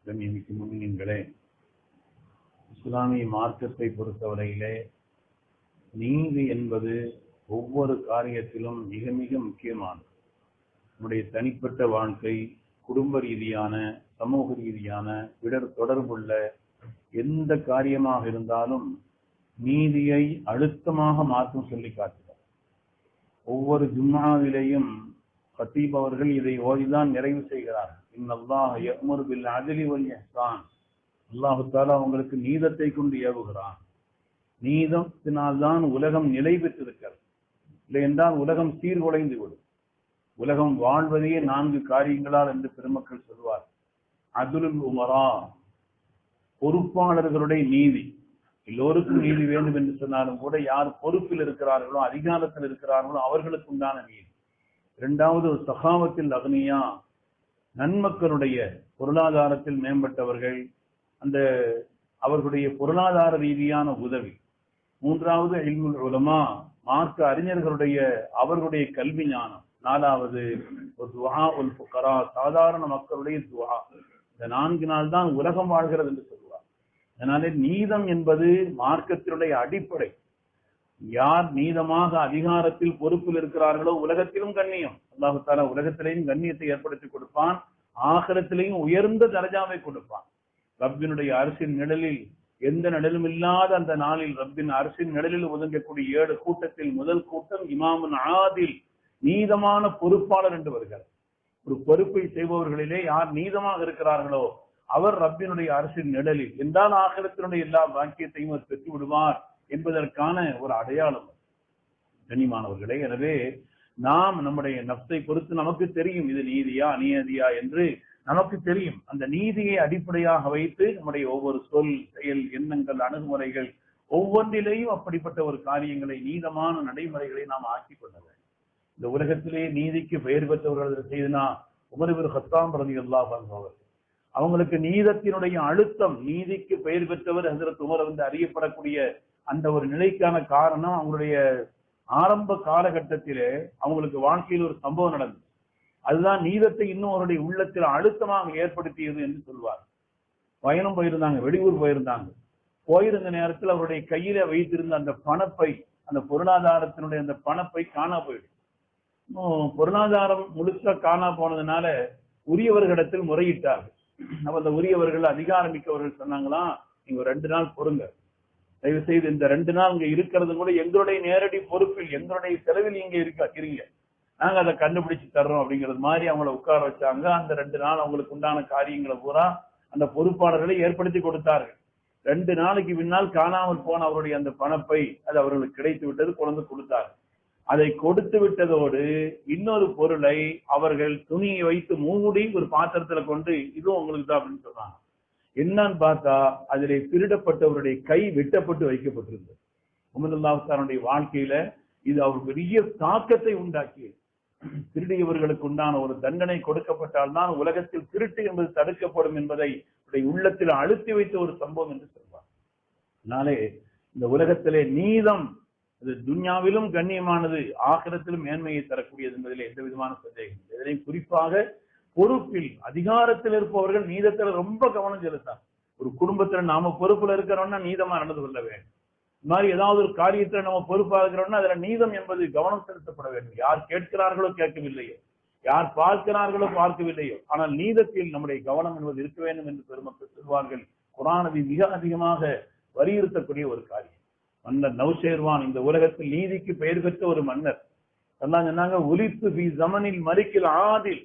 கண்ணியமிக்க முஃமினீன்களே, இஸ்லாமிய மார்க்கத்தை பொறுத்தவரையிலே நீதி என்பது ஒவ்வொரு காரியத்திலும் மிக மிக முக்கியமானது. நம்முடைய தனிப்பட்ட வாழ்க்கை, குடும்ப ரீதியான, சமூக ரீதியான தொடர்புள்ள எந்த காரியமாக இருந்தாலும் நீதியை அழுத்தமாக மாற்றம் சொல்லி காட்டுகிறார். ஒவ்வொரு ஜும்ஆவிலேயும் கத்தீப் அவர்கள் இதை ஓதிதான் நிறைவு செய்கிறார். இன்னல்லாஹ யஅ்முரு பில் அத்லி வல் இஹ்சான். அல்லாஹ் தஆலா உங்களுக்கு நீதத்தை கொண்டு ஏவுகிறான். நீதத்தினால்தான் உலகம் நிலை பெற்றிருக்கிறது. இல்லை என்றால் உலகம் சீர்குலைந்து விடும். உலகம் வாழ்வதையே 4 காரியங்களால் என்று பெருமக்கள் சொல்வார். அதுலுல் உமரா, பொறுப்பாளர்களுடைய நீதி. எல்லோருக்கும் நீதி வேண்டும் என்று சொன்னாலும் கூட யார் பொறுப்பில் இருக்கிறார்களோ, அதிகாரத்தில் இருக்கிறார்களோ அவர்களுக்கு உண்டான நீதி. இரண்டாவது சகாவத்தில் அக்னியா, நன்மக்களுடைய பொருளாதாரத்தில் மேம்பட்டவர்கள், அந்த அவர்களுடைய பொருளாதார ரீதியான உதவி. மூன்றாவது இல்முல் உலமா, மார்க்க அறிஞர்களுடைய அவர்களுடைய கல்வி ஞானம். நாலாவது துஆ உல் ஃபுகரா, சாதாரண மக்களுடைய துஆ. இந்த 4 நாள் தான் உலகம் வாழ்கிறது என்று சொல்வார். அதனாலே நீதம் என்பது மார்க்கத்தினுடைய அடிப்படை. யார் நீதமாக அதிகாரத்தில் பொறுப்பில் இருக்கிறார்களோ உலகத்திலும் கண்ணியம், அல்லாஹ் தஆலா உலகத்திலேயும் கண்ணியத்தை ஏற்படுத்தி கொடுப்பான், ஆகிரத்திலேயும் உயர்ந்த தரஜாவை கொடுப்பான். ரப்பினுடைய அரசின் நிழலில், எந்த நிழலும் இல்லாத அந்த நாளில் ரப்பின் அரசின் நிழலில் ஒதுங்கக்கூடிய 7 கூட்டத்தில் முதல் கூட்டம் இமாமுன் ஆதில், நீதமான பொறுப்பாளர் என்று வருகிறார். ஒரு பொறுப்பை செய்பவர்களிலே யார் நீதமாக இருக்கிறார்களோ அவர் ரப்பினுடைய அரசின் நிழலில் என்றால் ஆகிரத்தினுடைய எல்லா பாக்கியத்தையும் அவர் பெற்று விடுவார் என்பதற்கான ஒரு அடையாளம். கண்ணியமானவர்களே, எனவே நாம் நம்முடைய நப்சை பொறுத்து நமக்கு தெரியும் இது நீதியா அநீதியா என்று நமக்கு தெரியும். அந்த நீதியை அடிப்படையாக வைத்து நம்முடைய ஒவ்வொரு சொல், செயல், எண்ணங்கள், அணுகுமுறைகள் ஒவ்வொன்றிலேயும் அப்படிப்பட்ட ஒரு காரியங்களை, நீதமான நடைமுறைகளை நாம் ஆக்கிக் கொள்ள வேண்டும். இந்த உலகத்திலே நீதிக்கு பெயர் பெற்றவர்கள் செய்தனா உமர் இப்னு கத்தாப் ரலியல்லாஹு அன்ஹு அவர்கள், அவங்களுக்கு நீதத்தினுடைய அழுத்தம், நீதிக்கு பெயர் பெற்றவர் ஹஜ்ரத் உமர் வந்து அறியப்படக்கூடிய அந்த ஒரு நிலைக்கான காரணம் அவங்களுடைய ஆரம்ப காலகட்டத்திலே அவங்களுக்கு வாழ்க்கையில் ஒரு சம்பவம் நடந்தது. அதுதான் நீதத்தை இன்னும் அவருடைய உள்ளத்தில் அழுத்தமாக ஏற்படுத்தியது என்று சொல்வார். பயணம் போயிருந்தாங்க, வெளியூர் போயிருந்தாங்க. போயிருந்த நேரத்தில் அவருடைய கையில வைத்திருந்த அந்த பணப்பை, அந்த பொருளாதாரத்தினுடைய அந்த பணப்பை காணா போயிடும். பொருளாதாரம் முழுக்க காணா போனதுனால உரியவர்களிடத்தில் முறையிட்டார்கள். அந்த உரியவர்கள், அதிகாரமிக்கவர்கள் சொன்னாங்களாம், நீங்க 2 நாள் பொறுங்க, தயவு செய்து இந்த 2 நாள் இங்க இருக்கிறது கூட எங்களுடைய நேரடி பொறுப்பில், எங்களுடைய செலவில் இங்க இருங்க, நாங்க அதை கண்டுபிடிச்சு தர்றோம் அப்படிங்கிறது மாதிரி அவங்கள உட்கார வச்சாங்க. அந்த 2 நாள் அவங்களுக்கு உண்டான காரியங்களை பூரா அந்த பொறுப்பாளர்களை ஏற்படுத்தி கொடுத்தார்கள். 2 நாளைக்கு பின்னால் காணாமல் போன அவருடைய அந்த பணப்பை அது அவர்களுக்கு கிடைத்து விட்டது, கொண்டு கொடுத்தார்கள். அதை கொடுத்து விட்டதோடு இன்னொரு பொருளை அவர்கள் துணியை வைத்து மூடி ஒரு பாத்திரத்துல கொண்டு இதுவும் உங்களுக்கு தான் அப்படின்னு சொல்றாங்க. என்னன்னு பார்த்தா அதிலே திருடப்பட்டவருடைய கை வெட்டப்பட்டு வைக்கப்பட்டிருந்தது. உமர் ரலியல்லாஹு வாழ்க்கையில இது அவர் பெரிய தாக்கத்தை உண்டாக்கியது. திருடியவர்களுக்கு உண்டான ஒரு தண்டனை கொடுக்கப்பட்டால்தான் உலகத்தில் திருட்டு என்பது தடுக்கப்படும் என்பதை உள்ளத்தில் அழுத்தி வைத்த ஒரு சம்பவம் என்று சொல்வார். அதனாலே இந்த உலகத்திலே நீதம் அது துன்யாவிலும் கண்ணியமானது, ஆகிரத்திலும் மேன்மையை தரக்கூடியது என்பதில் எந்த விதமான சந்தேகம். இதனையும் குறிப்பாக பொறுப்பில், அதிகாரத்தில் இருப்பவர்கள் நீதத்தில் ரொம்ப கவனம் செலுத்தார். ஒரு குடும்பத்துல நாம பொறுப்புல இருக்கிறோம்னா நீதமா நடந்து கொள்ள வேண்டும். இந்த மாதிரி ஏதாவது ஒரு காரியத்துல நம்ம பொறுப்பா இருக்கிறோம்னா அதுல நீதம் என்பது கவனம் செலுத்தப்பட வேண்டும். யார் கேட்கிறார்களோ கேட்கவில்லையோ, யார் பார்க்கிறார்களோ பார்க்கவில்லையோ, ஆனால் நீதத்தில் நம்முடைய கவனம் என்பது இருக்க வேண்டும் என்று பெருமக்கள் சொல்வார்கள். குர்ஆனில் மிக அதிகமாக வலியுறுத்தக்கூடிய ஒரு காரியம். மன்னர் நௌஷேர்வான் இந்த உலகத்தில் நீதிக்கு பெயர் பெற்ற ஒரு மன்னர். சொன்னாங்க, உலித்து ஃபீ ஸமனில் மலிக்கில் ஆதில்,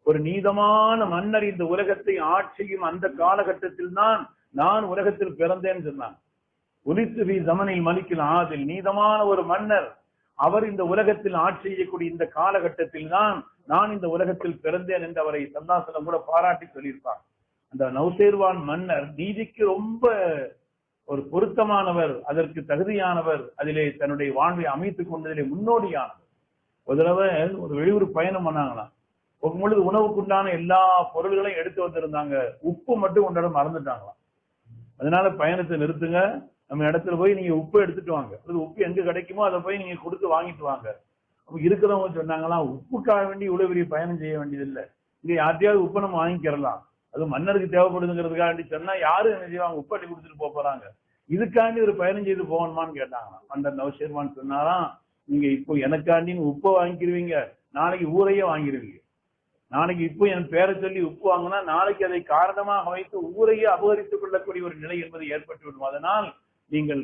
ஒரு நீதமான மன்னர் இந்த உலகத்தை ஆட்சியும் அந்த காலகட்டத்தில் தான் நான் உலகத்தில் பிறந்தேன்னு சொன்னாங்க. உலித்து ஃபீ ஸமனில் மலிக்கில் ஆதில், நீதமான ஒரு மன்னர், அவர் இந்த உலகத்தில் ஆட்சி செய்யக்கூடிய இந்த காலகட்டத்தில் தான் நான் இந்த உலகத்தில் பிறந்தேன் என்று அவரை ஸல்லல்லாஹு அலைஹி வஸல்லம் கூட பாராட்டி சொல்லியிருப்பார். அந்த நௌஷேர்வான் மன்னர் நீதிக்கு ரொம்ப ஒரு பொருத்தமானவர், அதற்கு தகுதியானவர், அதிலே தன்னுடைய வாழ்வை அமைத்துக் கொண்டதிலே முன்னோடியானவர். ஒரு தடவை ஒரு வெளியூர் பயணம் பண்ணாங்களாம். பொழுது உணவுக்குண்டான எல்லா பொருள்களையும் எடுத்து வந்திருந்தாங்க, உப்பு மட்டும் கொண்டாட மறந்துட்டாங்களாம். அதனால பயணத்தை நிறுத்துங்க, நம்ம இடத்துல போய் நீங்க உப்பு எடுத்துட்டு வாங்க, உப்பு எங்க கிடைக்குமோ அதை போய் நீங்க கொடுத்து வாங்கிட்டு வாங்க. அப்ப இருக்கிறவங்க சொன்னாங்களாம், உப்புக்காக வேண்டி இவ்வளவு பெரிய பயணம் செய்ய வேண்டியது இல்லை, இங்க யார்ட்டையாவது உப்பு நம்ம வாங்கிக்கிறலாம், அது மன்னருக்கு தேவைப்படுதுங்கிறதுக்காண்டி சொன்னா யாரும் என்ன செய்வாங்க, உப்பட்டி கொடுத்துட்டு போறாங்க. இதுக்காண்டி ஒரு பயணம் செய்து போகணுமான்னு கேட்டாங்களாம். அந்த நௌஷேர்வான் சொன்னாராம், நீங்க இப்போ எனக்காண்டி உப்பை வாங்கிக்கிருவீங்க, நாளைக்கு ஊரையே வாங்கிடுவீங்க. நாளைக்கு இப்போ என் பேரை சொல்லி உப்பு வாங்கினா நாளைக்கு அதை காரணமாக வைத்து ஊரையே அபகரித்துக் கொள்ளக்கூடிய ஒரு நிலை என்பது ஏற்பட்டு விடும். அதனால் நீங்கள்